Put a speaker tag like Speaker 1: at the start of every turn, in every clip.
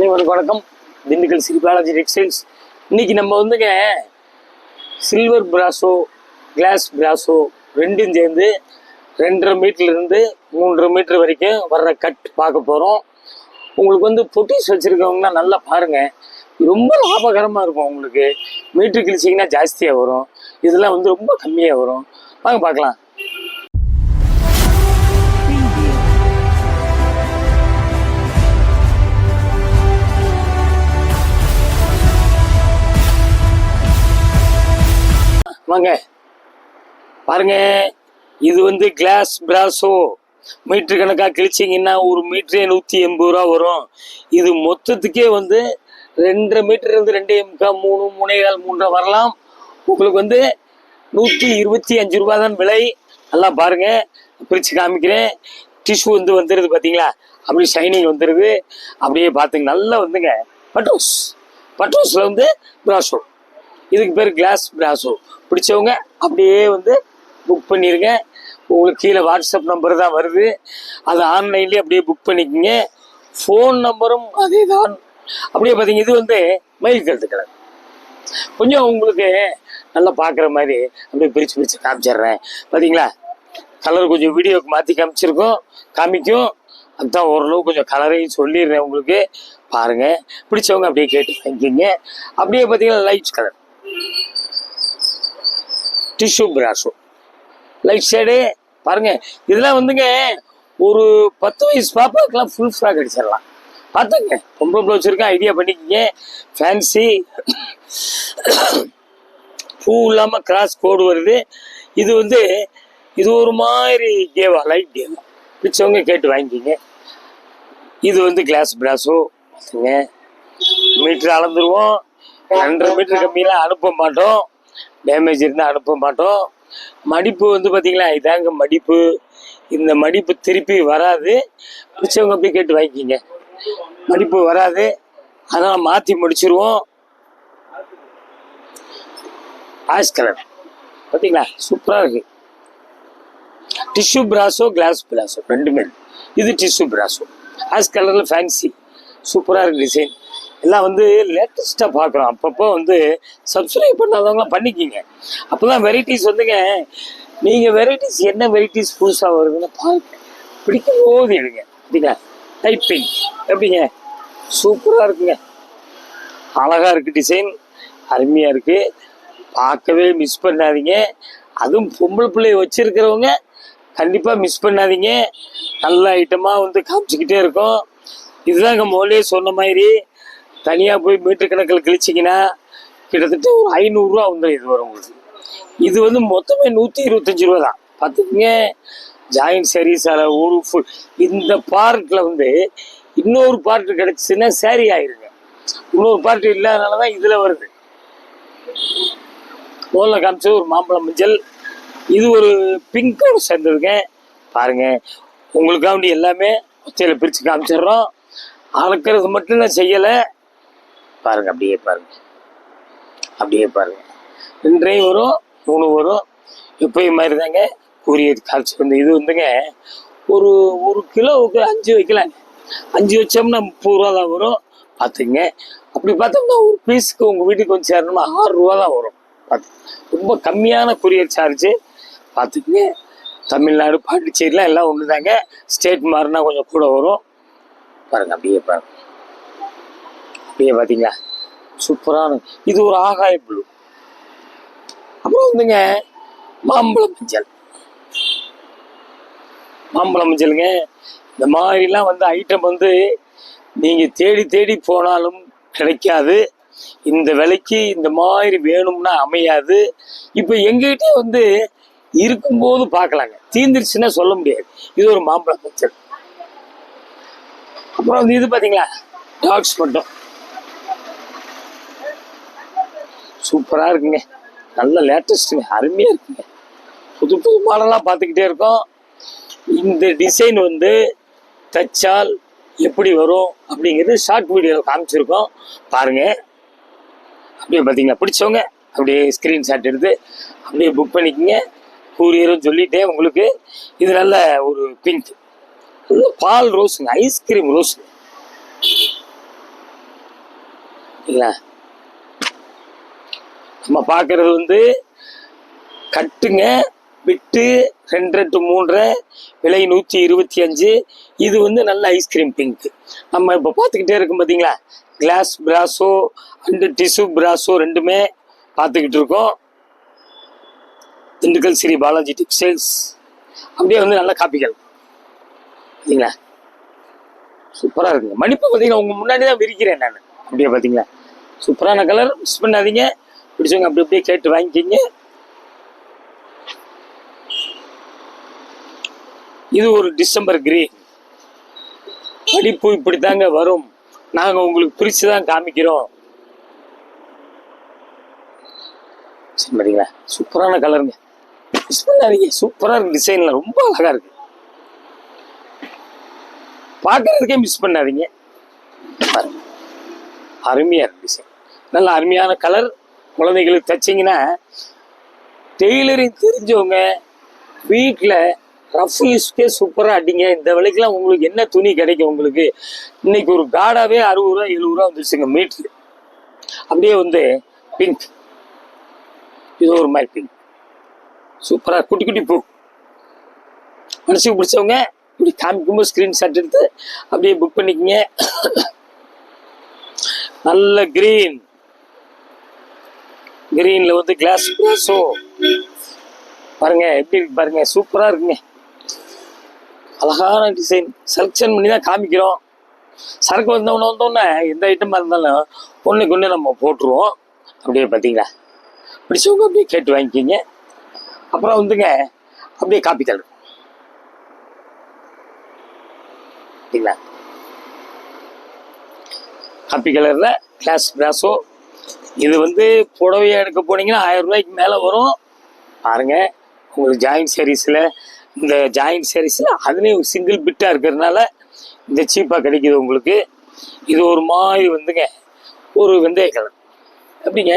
Speaker 1: வணக்கம். திண்டுக்கல் ஸ்ரீ பாலாஜி டெக்ஸ்டைல்ஸ். இன்னைக்கு நம்ம வந்துங்க சில்வர் பிராசோ, கிளாஸ் பிராசோ ரெண்டும் சேர்ந்து 2.5 மீட்டர்லேருந்து 3 மீட்டர் வரைக்கும் வர்ற கட் பார்க்க போகிறோம். உங்களுக்கு வந்து பொட்டிஸ் வச்சுருக்கவங்கன்னா நல்லா பாருங்கள், ரொம்ப லாபகரமாக இருக்கும். உங்களுக்கு மீட்ரு கிழிச்சிங்கன்னா ஜாஸ்தியாக வரும், இதெல்லாம் வந்து ரொம்ப கம்மியாக வரும். வாங்க பார்க்கலாம். வாங்க பாருங்க, இது வந்து கிளாஸ் பிராசோ. மீட்டர் கணக்காக கிழிச்சிங்கன்னா ஒரு மீட்டரே 180 ரூபா வரும். இது மொத்தத்துக்கே வந்து 2.5 மீட்டர்லேருந்து 2.75, 3, 3.25, 3 வரலாம். உங்களுக்கு வந்து 125 ரூபா தான் விலை. நல்லா பாருங்க, பிரித்து காமிக்கிறேன். டிஷ்யூ வந்து வந்துடுது பார்த்தீங்களா, அப்படி ஷைனிங் வந்துடுது. அப்படியே பார்த்துங்க, நல்லா வந்துங்க பட்டோஸ். பட்டோஸில் வந்து பிராசோ, இதுக்கு பேர் கிளாஸ் பிராசோ. பிடிச்சவங்க அப்படியே வந்து புக் பண்ணிடுங்க. உங்களுக்கு கீழே வாட்ஸ்அப் நம்பர் தான் வருது, அது ஆன்லைன்லேயே அப்படியே புக் பண்ணிக்கோங்க. ஃபோன் நம்பரும் அதே தான். அப்படியே பார்த்தீங்க, இது வந்து மயில் கழுத்து கலர். கொஞ்சம் உங்களுக்கு நல்லா பார்க்குற மாதிரி அப்படியே பிரித்து காமிச்சிட்றேன். பார்த்தீங்களா, கலர் கொஞ்சம் வீடியோக்கு மாற்றி காமிக்கும். அதுதான் ஓரளவு கொஞ்சம் கலரையும் சொல்லிடுறேன் உங்களுக்கு. பாருங்கள், பிடிச்சவங்க அப்படியே கேட்டு வாங்கிக்கிங்க. அப்படியே பார்த்தீங்கன்னா light colour tissue brasso, light shade பாருங்க. இதெல்லாம் வந்துங்க ஒரு 10 வயசு பாப்பாக்கெல்லாம் ஃபுல் ஃப்ராக் அடிச்சிடலாம். பார்த்துங்க, பொம்பளை வச்சுருக்கேன், ஐடியா பண்ணிக்கிங்க. ஃபேன்சி பூ இல்லாமல் கிராஸ் கோடு வருது. இது வந்து இது ஒரு மாதிரி கேவா, லைட் கேவா. பிடிச்சவங்க கேட்டு வாங்கிக்கிங்க. இது வந்து கிளாஸ் பிராசோ. பார்த்துங்க, மீட்டர் அளந்துருவோம். 2.5 மீட்டர் கம்மியெல்லாம் அனுப்ப மாட்டோம், டேமேஜ் இருந்தால் அனுப்ப மாட்டோம். மடிப்பு வந்து பார்த்தீங்களா, இதாங்க மடிப்பு. இந்த மடிப்பு திருப்பி வராது. பிடிச்சவங்க போய் கேட்டு வாங்கிக்கிங்க. மடிப்பு வராது, அதனால் மாற்றி முடிச்சிருவோம். ஆஷ் கலர் பார்த்தீங்களா, சூப்பராக இருக்குது. டிஷ்யூ பிராசோ, கிளாஸ் பிராசோ ரெண்டுமே. இது டிஷ்யூ பிராசோ, ஆஷ் கலரில் ஃபேன்சி சூப்பராக இருக்குது டிசைன். எல்லாம் வந்து லேட்டஸ்ட்டாக பார்க்குறோம். அப்பப்போ வந்து சப்ஸ்கிரைப் பண்ணாதவங்களாம் பண்ணிக்கிங்க. அப்போ தான் வெரைட்டிஸ் வந்துங்க, நீங்கள் வெரைட்டிஸ் என்ன வெரைட்டிஸ் புதுசாக வருதுன்னு பாருங்க, பிடிக்கும் போது எடுங்க. அப்படிங்க லைட் பிங்க் எப்படிங்க, சூப்பராக இருக்குங்க, அழகாக இருக்குது. டிசைன் அருமையாக இருக்குது, பார்க்கவே மிஸ் பண்ணாதீங்க. அதுவும் பொம்பளை பிள்ளைய வச்சுருக்கிறவங்க கண்டிப்பாக மிஸ் பண்ணாதீங்க. நல்ல ஐட்டமாக வந்து காமிச்சிக்கிட்டே இருக்கும். இதுதாங்க முதலே சொன்ன மாதிரி, தனியாக போய் மீட்டர் கணக்கில் கிழிச்சிங்கன்னா கிட்டத்தட்ட ஒரு 500 ரூபா வந்துடும். இது வரும் உங்களுக்கு. இது வந்து மொத்தமே 125 ரூபா தான். பார்த்துக்குங்க, ஜாயின்ட் சாரீஸ் ஒரு ஃபுல். இந்த பார்ட்டில் வந்து இன்னொரு பார்ட்டு கிடச்சின்னா சாரி ஆயிருங்க. இன்னொரு பார்ட்டு இல்லாதனால தான் இதில் வருது. முதல்ல காமிச்சது ஒரு மாம்பழம் மஞ்சள், இது ஒரு பிங்கோடு சேர்ந்ததுங்க. பாருங்கள், உங்களுக்காக வேண்டி எல்லாமே ஒத்தையில் பிரித்து காமிச்சிடுறோம். அளக்கிறது மட்டும் நான் செய்யலை. பாருங்க, அப்படியே பாருங்க, அப்படியே பாருங்க. 2 வரும், 3 வரும். எப்பயும் மாதிரி தாங்க கூரியர் காய்ச்சி வந்து. இது வந்துங்க ஒரு கிலோவுக்கு 5 வைக்கலாங்க. 5 வச்சோம்னா 30 ரூபா தான் வரும். பார்த்துங்க, அப்படி பார்த்தோம்னா ஒரு பீஸுக்கு உங்கள் வீட்டுக்கு வந்து சேரணும்னா 6 ரூபா தான் வரும். பார்த்து ரொம்ப கம்மியான கூரியர் சார்ஜு. பார்த்துக்குங்க, தமிழ்நாடு, பாண்டிச்சேரிலாம் எல்லாம் ஒன்று தாங்க. ஸ்டேட் மாறினா கொஞ்சம் கூட வரும். பாருங்க, அப்படியே பாருங்க, அப்படியே பார்த்தீங்களா, சூப்பரான. இது ஒரு ஆகாய ப்ளூ. அப்புறம் வந்துங்க மாம்பழம் மஞ்சள். மாம்பழம் மஞ்சளுங்க, இந்த மாதிரிலாம் வந்து ஐட்டம் வந்து நீங்கள் தேடி தேடி போனாலும் கிடைக்காது. இந்த விலைக்கு இந்த மாதிரி வேணும்னா அமையாது. இப்போ எங்ககிட்டே வந்து இருக்கும்போது பார்க்கலாங்க, தீந்துருச்சுன்னா சொல்ல முடியாது. இது ஒரு மாம்பழம் மஞ்சள். அப்புறம் வந்து இது பார்த்தீங்களா, டாக்ஸ் மட்டும் சூப்பராக இருக்குங்க, நல்ல லேட்டஸ்ட்டுங்க, அருமையாக இருக்குங்க. புது புது மாடலாக பார்த்துக்கிட்டே இருக்கோம். இந்த டிசைன் வந்து தைச்சால் எப்படி வரும் அப்படிங்கிறது ஷார்ட் வீடியோவில் காமிச்சிருக்கோம், பாருங்கள். அப்படியே பார்த்தீங்களா, பிடிச்சவங்க அப்படியே ஸ்க்ரீன்ஷாட் எடுத்து அப்படியே புக் பண்ணிக்கோங்க. கூரியரும் சொல்லிட்டேன் உங்களுக்கு. இது நல்ல ஒரு பிங்க், நல்ல பால் ரோஸுங்க, ஐஸ்கிரீம் ரோஸுங்க. இல்லைங்களா? நம்ம பார்க்கறது வந்து கட்டுங்க, விட்டு 2 to 3 விலை 125. இது வந்து நல்ல ஐஸ்கிரீம் பிங்க். நம்ம இப்போ பார்த்துக்கிட்டே இருக்கும் பார்த்தீங்களா, glass brasso and tissue brasso ரெண்டுமே பார்த்துக்கிட்டு இருக்கோம். திண்டுக்கல் ஸ்ரீ பாலாஜி டெக்ஸ்டைல்ஸ். அப்படியே வந்து நல்ல காப்பிகள் பார்த்தீங்களா, சூப்பராக இருக்குங்க. மடிப்பு பார்த்தீங்கன்னா உங்கள் முன்னாடி தான் விரிக்கிறேன் நான். அப்படியே பார்த்தீங்களா, சூப்பரான கலர். மிஸ் பண்ணாதீங்க. பிடிச்சவங்க அப்படி அப்படியே கேட்டு வாங்கிக்கிங்க. இது ஒரு டிசம்பர் கிரீன். மடிப்பு இப்படித்தாங்க வரும். நாங்கள் உங்களுக்கு பிரித்து தான் காமிக்கிறோம். சரி பார்த்தீங்களா, சூப்பரான கலருங்க. மிஸ் பண்ணாதீங்க. சூப்பராக இருக்கு. டிசைனில் ரொம்ப அழகாக இருக்கு. பார்க்கறதுக்கே மிஸ் பண்ணாதீங்க. அருமையாக இருக்கு டிசைன். நல்ல அருமையான கலர். குழந்தைகளுக்கு தைச்சிங்கன்னா டெய்லரிங் தெரிஞ்சவங்க வீட்டில் ரஃப் யூஸ்க்கே சூப்பராக அடிங்க. இந்த விலைக்கெல்லாம் உங்களுக்கு என்ன துணி கிடைக்கும்? உங்களுக்கு இன்னைக்கு ஒரு காடாவே 60 ரூபா 70 ரூபா வந்துருச்சுங்க மீட்ரு. அப்படியே வந்து பிங்க், இது ஒரு மாதிரி பிங்க் சூப்பராக குட்டி குட்டி பூ. மனசுக்கு பிடிச்சவங்க இப்படி காமிக்கும்போது ஸ்க்ரீன்ஷாட் எடுத்து அப்படியே புக் பண்ணிக்கோங்க. நல்ல கிரீன். கிரீன்ல வந்து கிளாஸ் பிராசோ பாருங்க, எப்படி இருக்கு பாருங்க, சூப்பரா இருக்குங்க. அழகான டிசைன். செலக்ஷன் பண்ணி தான் காமிக்கிறோம். சரக்கு வந்தோடனே எந்த ஐட்டமா இருந்தாலும் ஒன்றுக்கு ஒன்று நம்ம போட்டுருவோம். அப்படியே பார்த்தீங்களா, பிடிச்சவங்க அப்படியே கேட்டு வாங்கிக்கிங்க. அப்புறம் வந்துங்க அப்படியே காப்பி கலர் பார்த்தீங்களா, காப்பி கலர்ல கிளாஸ் பிராசோ. இது வந்து புடவையை எடுக்க போனீங்கன்னா 1000 ரூபாய்க்கு மேலே வரும். பாருங்க, உங்களுக்கு ஜாயிண்ட் சாரீஸில், இந்த ஜாயிண்ட் சாரீஸில் அதுலேயும் சிங்கிள் பிட்டாக இருக்கிறதுனால இந்த சீப்பாக கிடைக்கிது உங்களுக்கு. இது ஒரு மாதிரி வந்துங்க ஒரு வெந்தய கலர். அப்படிங்க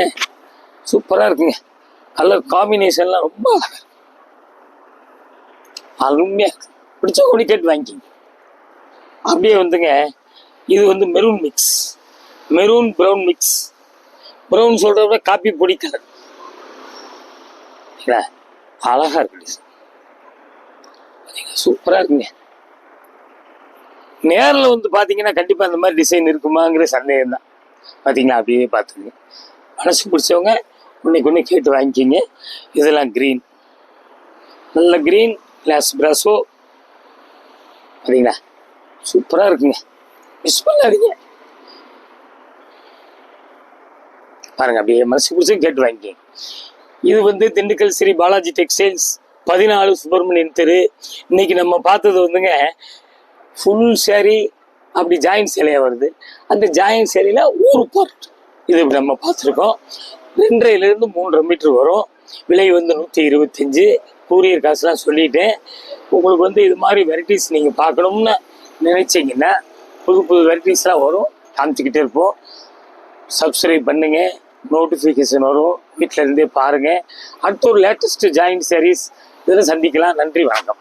Speaker 1: சூப்பராக இருக்குங்க. கலர் காம்பினேஷன்லாம் ரொம்ப அழகாக இருக்கு. அருமையாக இருக்கு. பிடிச்ச கொடி கேட்டு வாங்கிக்கிங்க. அப்படியே வந்துங்க இது வந்து maroon mix, maroon brown mix. Brown சொல்கிறத விட காப்பி பொடி கலர். அழகா இருக்கு. சூப்பரா இருக்குங்க. நேரில் வந்து பார்த்தீங்கன்னா கண்டிப்பாக அந்த மாதிரி டிசைன் இருக்குமாங்கிற சந்தேகம் தான். பார்த்தீங்களா, அப்படியே பார்த்துங்க. மனசு பிடிச்சவங்க இன்னைக்கு ஒன்று கேட்டு வாங்கிக்கிங்க. இதெல்லாம் கிரீன், நல்ல கிரீன் கிளாஸ் பிராசோ. பார்த்தீங்களா, சூப்பராக இருக்குங்க. மிஸ் பண்ணாதீங்க. பாருங்க, அப்படியே மனசு பிடிச்சி கேட்டு வாங்கிக்கிங்க. இது வந்து திண்டுக்கல் ஸ்ரீ பாலாஜி டெக்ஸ்டைல்ஸ், 14 சுப்பிரமணியன் தெரு. இன்னைக்கு நம்ம பார்த்தது வந்துங்க ஃபுல் சேரீ, அப்படி ஜாயிண்ட் சேலையாக வருது. அந்த ஜாயிண்ட் சேலையில் ஒரு பார்ட் இது நம்ம பார்த்துருக்கோம். 2.5 to 3 மீட்டர் வரும். விலை வந்து 125. கூரியர் காசுலாம் சொல்லிட்டேன். உங்களுக்கு வந்து இது மாதிரி வெரைட்டிஸ் நீங்கள் பார்க்கணும்னு நினைச்சிங்கன்னா புது புது வெரைட்டிஸ்லாம் வரும், காமிச்சிக்கிட்டே இருப்போம். சப்ஸ்கிரைப் பண்ணுங்க, நோட்டிஃபிகேஷன் வரும். வீட்டில் இருந்தே பாருங்கள். அடுத்த ஒரு லேட்டஸ்ட் ஜாயிண்ட் சாரீஸ் இதில் சந்திக்கலாம். நன்றி, வணக்கம்.